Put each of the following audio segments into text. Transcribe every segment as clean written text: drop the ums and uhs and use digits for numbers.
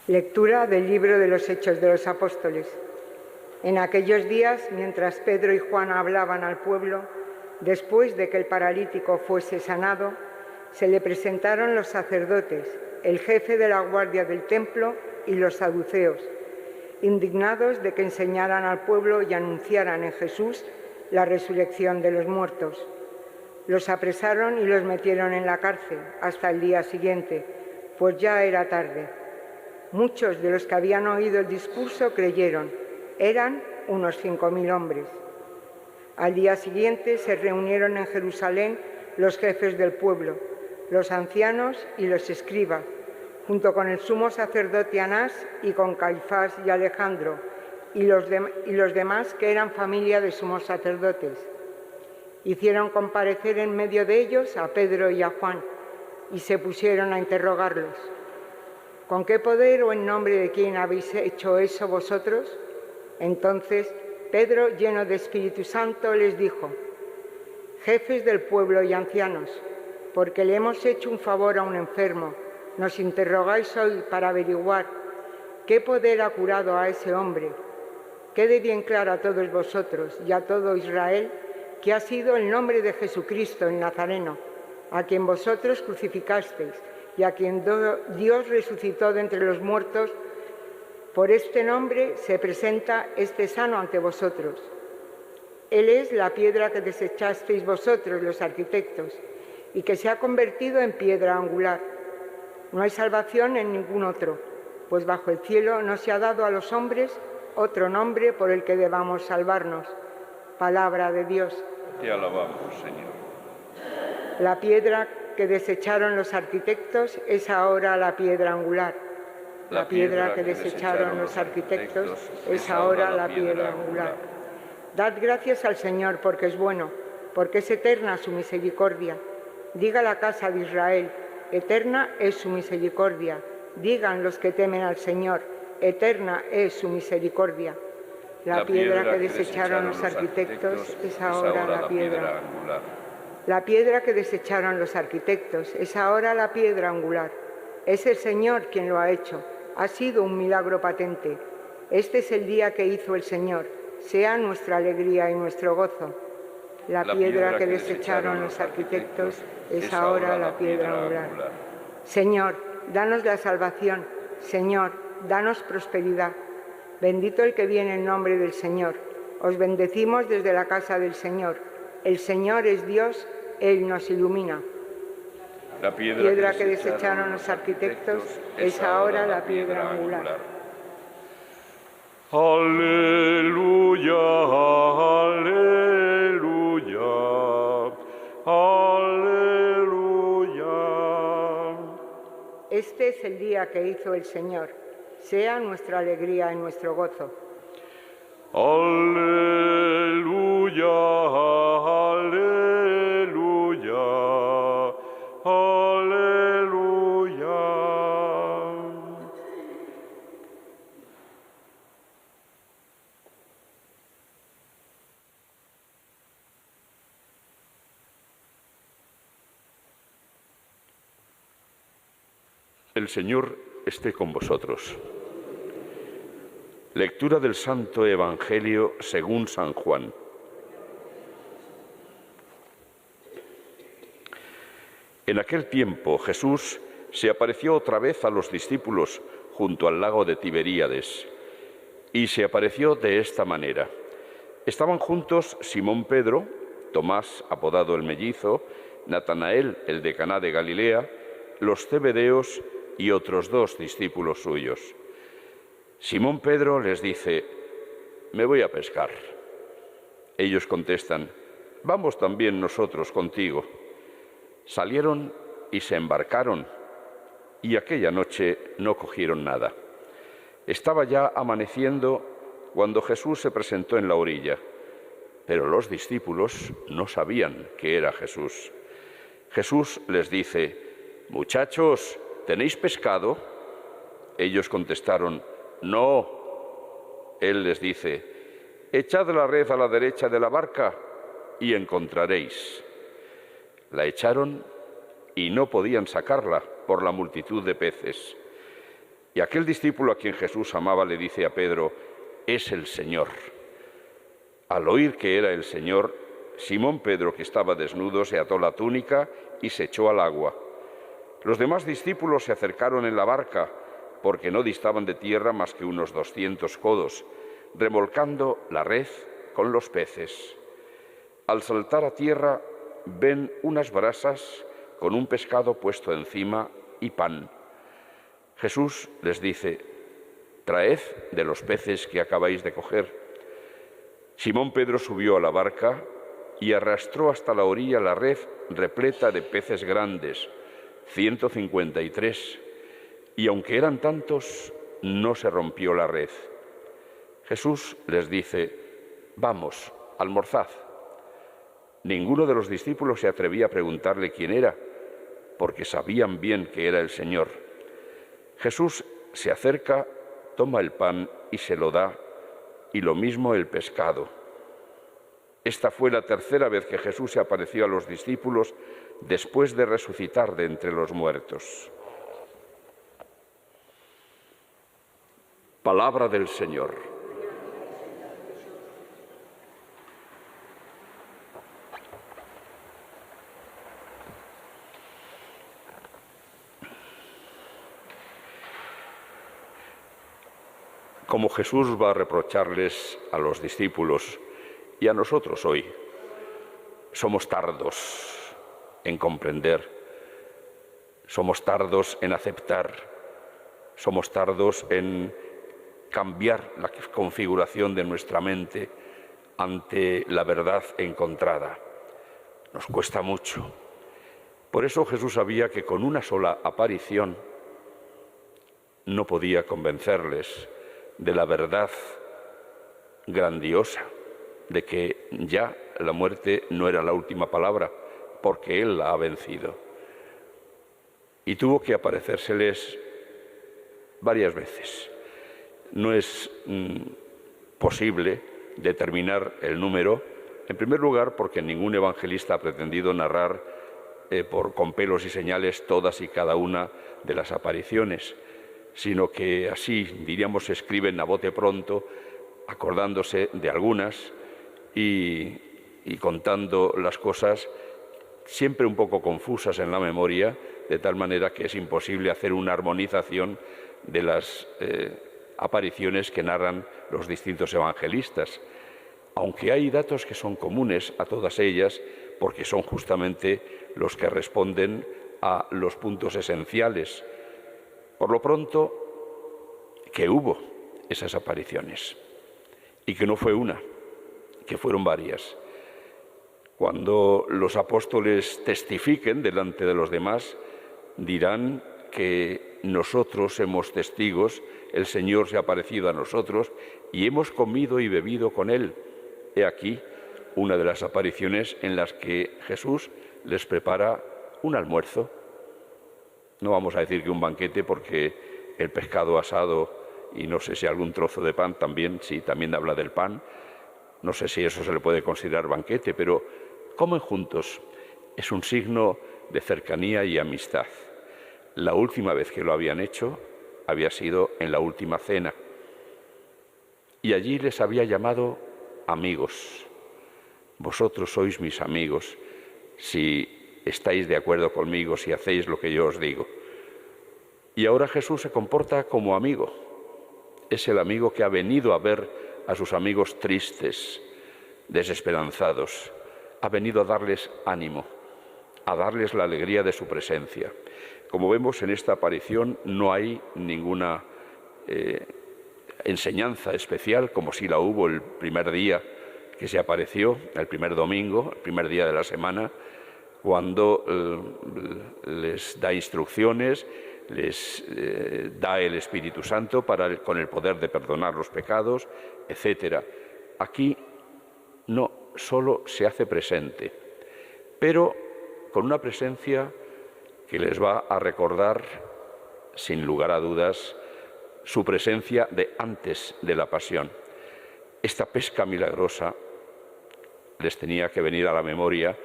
Lectura del libro de los Hechos de los Apóstoles. En aquellos días, mientras Pedro y Juan hablaban al pueblo, después de que el paralítico fuese sanado, se le presentaron los sacerdotes, el jefe de la guardia del templo y los saduceos, indignados de que enseñaran al pueblo y anunciaran en Jesús la resurrección de los muertos. Los apresaron y los metieron en la cárcel hasta el día siguiente, pues ya era tarde. Muchos de los que habían oído el discurso creyeron. Eran unos 5.000 hombres. Al día siguiente se reunieron en Jerusalén los jefes del pueblo, los ancianos y los escribas, junto con el sumo sacerdote Anás y con Caifás y Alejandro, y los demás que eran familia de sumos sacerdotes. Hicieron comparecer en medio de ellos a Pedro y a Juan, y se pusieron a interrogarlos. ¿Con qué poder o en nombre de quién habéis hecho eso vosotros? Entonces Pedro, lleno de Espíritu Santo, les dijo: jefes del pueblo y ancianos, porque le hemos hecho un favor a un enfermo, nos interrogáis hoy para averiguar qué poder ha curado a ese hombre. Quede bien claro a todos vosotros y a todo Israel que ha sido el nombre de Jesucristo el Nazareno, a quien vosotros crucificasteis y a quien Dios resucitó de entre los muertos. Por este nombre se presenta este sano ante vosotros. Él es la piedra que desechasteis vosotros, los arquitectos, y que se ha convertido en piedra angular. No hay salvación en ningún otro, pues bajo el cielo no se ha dado a los hombres otro nombre por el que debamos salvarnos. Palabra de Dios. Te alabamos, Señor. La piedra que desecharon los arquitectos es ahora la piedra angular. La piedra que desecharon los arquitectos es ahora la piedra angular. Dad gracias al Señor porque es bueno, porque es eterna su misericordia. Diga la casa de Israel: eterna es su misericordia. Digan los que temen al Señor: eterna es su misericordia. La piedra que desecharon los arquitectos es ahora la piedra angular. La piedra que desecharon los arquitectos es ahora la piedra angular. Es el Señor quien lo ha hecho. Ha sido un milagro patente. Este es el día que hizo el Señor. Sea nuestra alegría y nuestro gozo. La piedra que desecharon los arquitectos es ahora la piedra angular. Señor, danos la salvación. Señor, danos prosperidad. Bendito el que viene en nombre del Señor. Os bendecimos desde la casa del Señor. El Señor es Dios, Él nos ilumina. La piedra que desecharon los arquitectos es ahora la piedra angular. Aleluya, aleluya, aleluya. Este es el día que hizo el Señor. Sea nuestra alegría y nuestro gozo. Aleluya, aleluya, aleluya. El Señor esté con vosotros. Lectura del Santo Evangelio según San Juan. En aquel tiempo Jesús se apareció otra vez a los discípulos junto al lago de Tiberíades, y se apareció de esta manera. Estaban juntos Simón Pedro, Tomás, apodado el Mellizo, Natanael, el de Caná de Galilea, los Zebedeos y otros 2 discípulos suyos. Simón Pedro les dice: me voy a pescar. Ellos contestan: vamos también nosotros contigo. Salieron y se embarcaron, y aquella noche no cogieron nada. Estaba ya amaneciendo cuando Jesús se presentó en la orilla, pero los discípulos no sabían que era Jesús. Jesús les dice: muchachos, ¿tenéis pescado? Ellos contestaron: no. Él les dice: echad la red a la derecha de la barca y encontraréis. La echaron y no podían sacarla por la multitud de peces. Y aquel discípulo a quien Jesús amaba le dice a Pedro: «Es el Señor». Al oír que era el Señor, Simón Pedro, que estaba desnudo, se ató la túnica y se echó al agua. Los demás discípulos se acercaron en la barca, porque no distaban de tierra más que unos 200 codos, remolcando la red con los peces. Al saltar a tierra, ven unas brasas con un pescado puesto encima y pan. Jesús les dice: «Traed de los peces que acabáis de coger». Simón Pedro subió a la barca y arrastró hasta la orilla la red repleta de peces grandes, 153, y aunque eran tantos, no se rompió la red. Jesús les dice: «Vamos, almorzad». Ninguno de los discípulos se atrevía a preguntarle quién era, porque sabían bien que era el Señor. Jesús se acerca, toma el pan y se lo da, y lo mismo el pescado. Esta fue la tercera vez que Jesús se apareció a los discípulos después de resucitar de entre los muertos. Palabra del Señor. Como Jesús va a reprocharles a los discípulos y a nosotros hoy, somos tardos en comprender, somos tardos en aceptar, somos tardos en cambiar la configuración de nuestra mente ante la verdad encontrada. Nos cuesta mucho. Por eso Jesús sabía que con una sola aparición no podía convencerles de la verdad grandiosa, de que ya la muerte no era la última palabra, porque Él la ha vencido. Y tuvo que aparecérseles varias veces. No es posible determinar el número, en primer lugar porque ningún evangelista ha pretendido narrar con pelos y señales todas y cada una de las apariciones, sino que así, diríamos, se escriben a bote pronto, acordándose de algunas y contando las cosas siempre un poco confusas en la memoria, de tal manera que es imposible hacer una armonización de las apariciones que narran los distintos evangelistas, aunque hay datos que son comunes a todas ellas, porque son justamente los que responden a los puntos esenciales. Por lo pronto, que hubo esas apariciones, y que no fue una, que fueron varias. Cuando los apóstoles testifiquen delante de los demás, dirán que nosotros somos testigos, el Señor se ha aparecido a nosotros y hemos comido y bebido con Él. He aquí una de las apariciones en las que Jesús les prepara un almuerzo. No vamos a decir que un banquete, porque el pescado asado y no sé si algún trozo de pan también, sí, también habla del pan. No sé si eso se le puede considerar banquete, pero comen juntos. Es un signo de cercanía y amistad. La última vez que lo habían hecho había sido en la última cena. Y allí les había llamado amigos. Vosotros sois mis amigos si estáis de acuerdo conmigo, si hacéis lo que yo os digo. Y ahora Jesús se comporta como amigo. Es el amigo que ha venido a ver a sus amigos tristes, desesperanzados. Ha venido a darles ánimo, a darles la alegría de su presencia. Como vemos en esta aparición, no hay ninguna enseñanza especial, como si la hubo el primer día que se apareció, el primer domingo, el primer día de la semana, cuando les da instrucciones, les da el Espíritu Santo con el poder de perdonar los pecados, etc. Aquí no, solo se hace presente, pero con una presencia que les va a recordar, sin lugar a dudas, su presencia de antes de la pasión. Esta pesca milagrosa les tenía que venir a la memoria,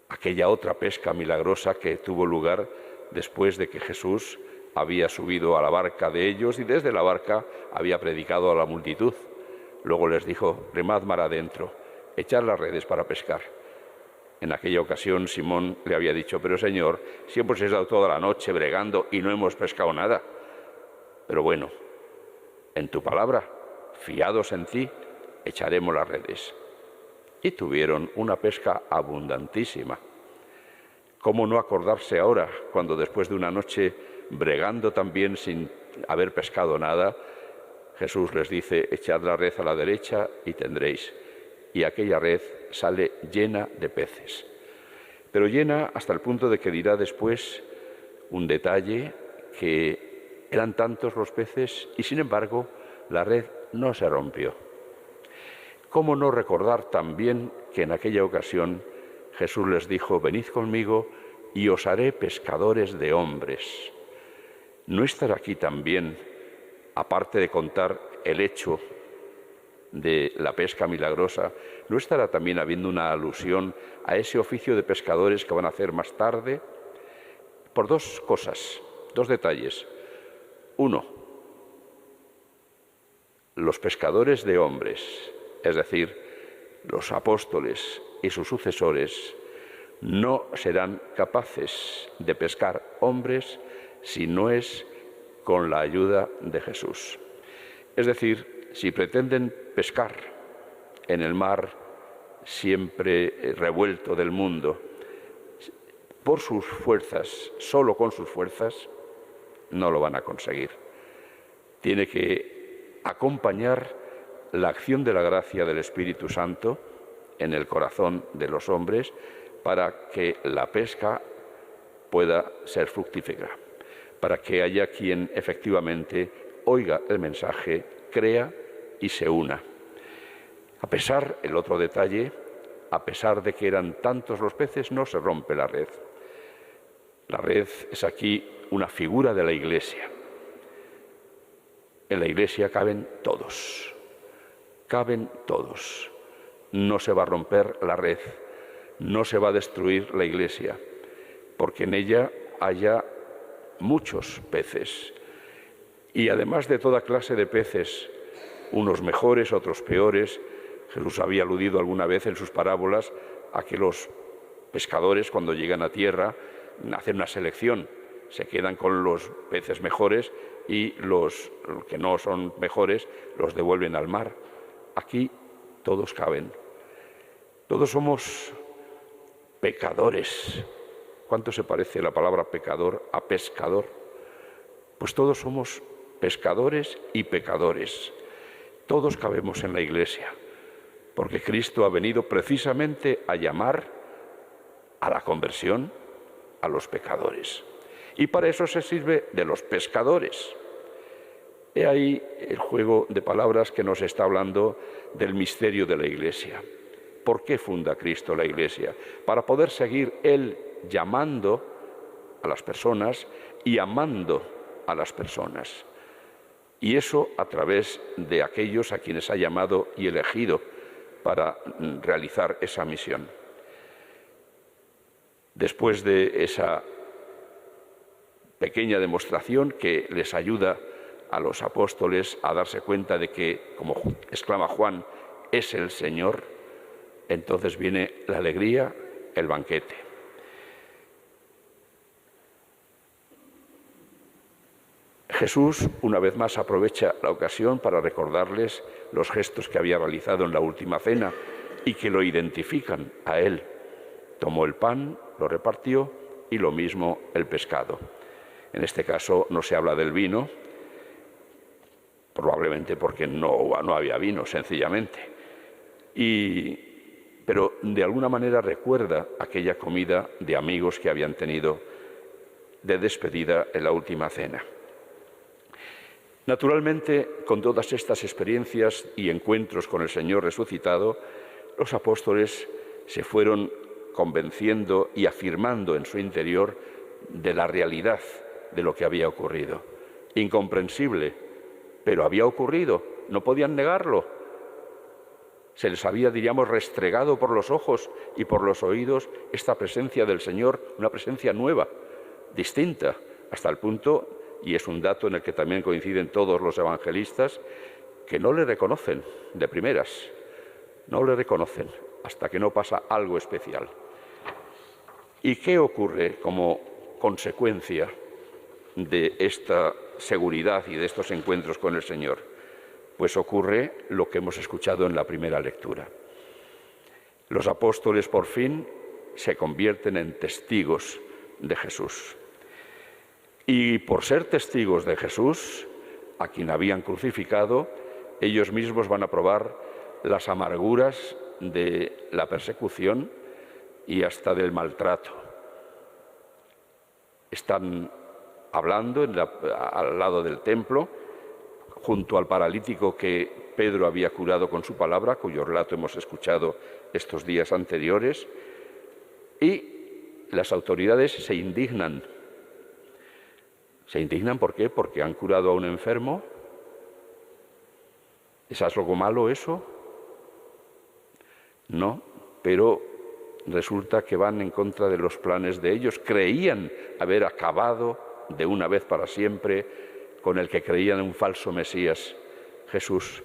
aquella otra pesca milagrosa que tuvo lugar después de que Jesús había subido a la barca de ellos y desde la barca había predicado a la multitud. Luego les dijo: remad mar adentro, echad las redes para pescar. En aquella ocasión Simón le había dicho: pero Señor, si hemos estado toda la noche bregando y no hemos pescado nada. Pero bueno, en tu palabra, fiados en ti, echaremos las redes. Y tuvieron una pesca abundantísima. ¿Cómo no acordarse ahora, cuando después de una noche bregando también sin haber pescado nada, Jesús les dice: echad la red a la derecha y tendréis? Y aquella red sale llena de peces. Pero llena hasta el punto de que dirá después un detalle, que eran tantos los peces y sin embargo la red no se rompió. ¿Cómo no recordar también que en aquella ocasión Jesús les dijo: venid conmigo y os haré pescadores de hombres? ¿No estará aquí también, aparte de contar el hecho de la pesca milagrosa, no estará también habiendo una alusión a ese oficio de pescadores que van a hacer más tarde? Por dos cosas, dos detalles. Uno, los pescadores de hombres, es decir, los apóstoles y sus sucesores, no serán capaces de pescar hombres si no es con la ayuda de Jesús. Es decir, si pretenden pescar en el mar siempre revuelto del mundo, por sus fuerzas, solo con sus fuerzas, no lo van a conseguir. Tiene que acompañar la acción de la gracia del Espíritu Santo en el corazón de los hombres para que la pesca pueda ser fructífera, para que haya quien efectivamente oiga el mensaje, crea y se una. A pesar, el otro detalle, a pesar de que eran tantos los peces, no se rompe la red. La red es aquí una figura de la Iglesia. En la Iglesia caben todos. Caben todos. No se va a romper la red, no se va a destruir la Iglesia, porque en ella haya muchos peces. Y además de toda clase de peces, unos mejores, otros peores. Jesús había aludido alguna vez en sus parábolas a que los pescadores, cuando llegan a tierra, hacen una selección. Se quedan con los peces mejores y los que no son mejores los devuelven al mar. Aquí todos caben. Todos somos pecadores. ¿Cuánto se parece la palabra pecador a pescador? Pues todos somos pescadores y pecadores. Todos cabemos en la Iglesia, porque Cristo ha venido precisamente a llamar a la conversión a los pecadores. Y para eso se sirve de los pescadores. He ahí el juego de palabras que nos está hablando del misterio de la Iglesia. ¿Por qué funda Cristo la Iglesia? Para poder seguir Él llamando a las personas y amando a las personas. Y eso a través de aquellos a quienes ha llamado y elegido para realizar esa misión. Después de esa pequeña demostración que les ayuda a los apóstoles a darse cuenta de que, como exclama Juan, es el Señor, entonces viene la alegría, el banquete. Jesús, una vez más, aprovecha la ocasión para recordarles los gestos que había realizado en la última cena y que lo identifican a Él. Tomó el pan, lo repartió y lo mismo el pescado. En este caso no se habla del vino, probablemente porque no había vino, sencillamente. Pero de alguna manera recuerda aquella comida de amigos que habían tenido de despedida en la última cena. Naturalmente, con todas estas experiencias y encuentros con el Señor resucitado, los apóstoles se fueron convenciendo y afirmando en su interior de la realidad de lo que había ocurrido. Incomprensible, pero había ocurrido, no podían negarlo. Se les había, diríamos, restregado por los ojos y por los oídos esta presencia del Señor, una presencia nueva, distinta, hasta el punto y es un dato en el que también coinciden todos los evangelistas, que no le reconocen de primeras, no le reconocen hasta que no pasa algo especial. ¿Y qué ocurre como consecuencia de esta seguridad y de estos encuentros con el Señor? Pues ocurre lo que hemos escuchado en la primera lectura. Los apóstoles por fin se convierten en testigos de Jesús. Y por ser testigos de Jesús, a quien habían crucificado, ellos mismos van a probar las amarguras de la persecución y hasta del maltrato. Están hablando al lado del templo, junto al paralítico que Pedro había curado con su palabra, cuyo relato hemos escuchado estos días anteriores, y las autoridades se indignan. ¿Se indignan por qué? Porque han curado a un enfermo. ¿Es algo malo eso? No, pero resulta que van en contra de los planes de ellos. Creían haber acabado de una vez para siempre con el que creían un falso Mesías, Jesús.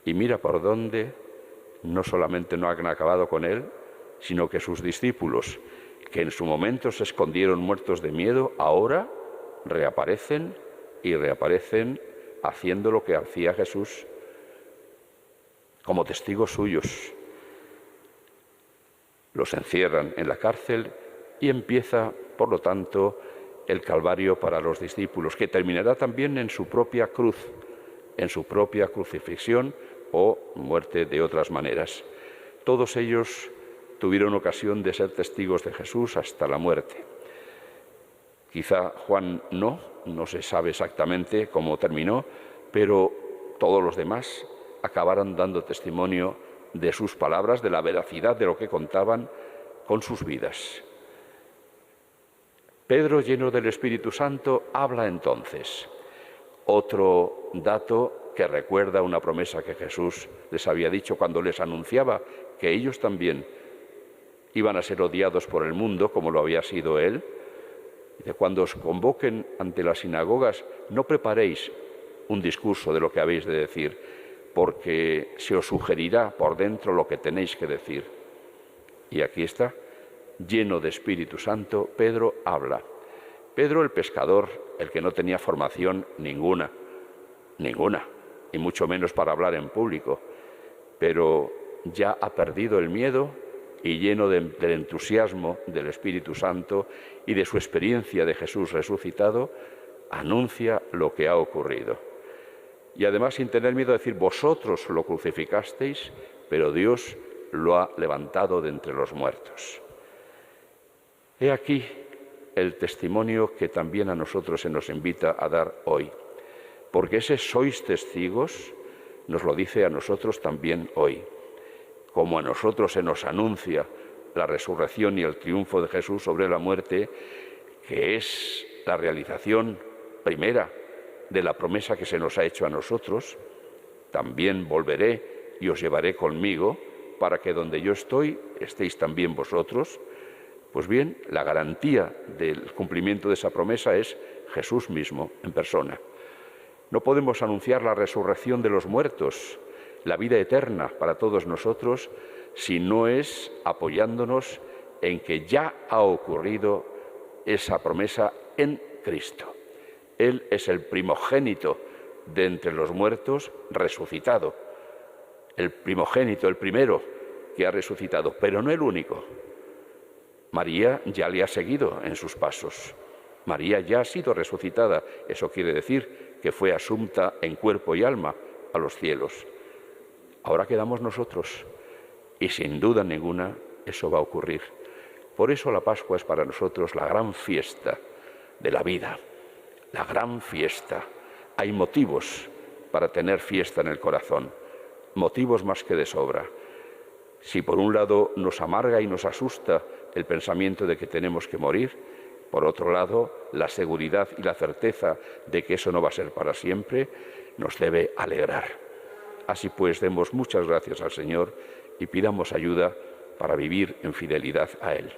Y mira por dónde no solamente no han acabado con él, sino que sus discípulos, que en su momento se escondieron muertos de miedo, ahora reaparecen y reaparecen haciendo lo que hacía Jesús, como testigos suyos. Los encierran en la cárcel y empieza, por lo tanto, el Calvario para los discípulos, que terminará también en su propia cruz, en su propia crucifixión o muerte de otras maneras. Todos ellos tuvieron ocasión de ser testigos de Jesús hasta la muerte. Quizá Juan no se sabe exactamente cómo terminó, pero todos los demás acabaron dando testimonio de sus palabras, de la veracidad de lo que contaban con sus vidas. Pedro, lleno del Espíritu Santo, habla entonces. Otro dato que recuerda una promesa que Jesús les había dicho cuando les anunciaba que ellos también iban a ser odiados por el mundo, como lo había sido él. Dice, cuando os convoquen ante las sinagogas, no preparéis un discurso de lo que habéis de decir, porque se os sugerirá por dentro lo que tenéis que decir. Y aquí está, lleno de Espíritu Santo, Pedro habla. Pedro el pescador, el que no tenía formación ninguna, y mucho menos para hablar en público, pero ya ha perdido el miedo y lleno del entusiasmo del Espíritu Santo y de su experiencia de Jesús resucitado, anuncia lo que ha ocurrido. Y además, sin tener miedo, decir, vosotros lo crucificasteis, pero Dios lo ha levantado de entre los muertos. He aquí el testimonio que también a nosotros se nos invita a dar hoy, porque ese sois testigos nos lo dice a nosotros también hoy. Como a nosotros se nos anuncia la resurrección y el triunfo de Jesús sobre la muerte, que es la realización primera de la promesa que se nos ha hecho a nosotros, también volveré y os llevaré conmigo para que donde yo estoy estéis también vosotros. Pues bien, la garantía del cumplimiento de esa promesa es Jesús mismo en persona. No podemos anunciar la resurrección de los muertos, la vida eterna para todos nosotros, si no es apoyándonos en que ya ha ocurrido esa promesa en Cristo. Él es el primogénito de entre los muertos resucitado, el primogénito, el primero que ha resucitado, pero no el único. María ya le ha seguido en sus pasos. María ya ha sido resucitada, eso quiere decir que fue asunta en cuerpo y alma a los cielos. Ahora quedamos nosotros y sin duda ninguna eso va a ocurrir. Por eso la Pascua es para nosotros la gran fiesta de la vida, la gran fiesta. Hay motivos para tener fiesta en el corazón, motivos más que de sobra. Si por un lado nos amarga y nos asusta el pensamiento de que tenemos que morir, por otro lado, la seguridad y la certeza de que eso no va a ser para siempre nos debe alegrar. Así pues, demos muchas gracias al Señor y pidamos ayuda para vivir en fidelidad a Él.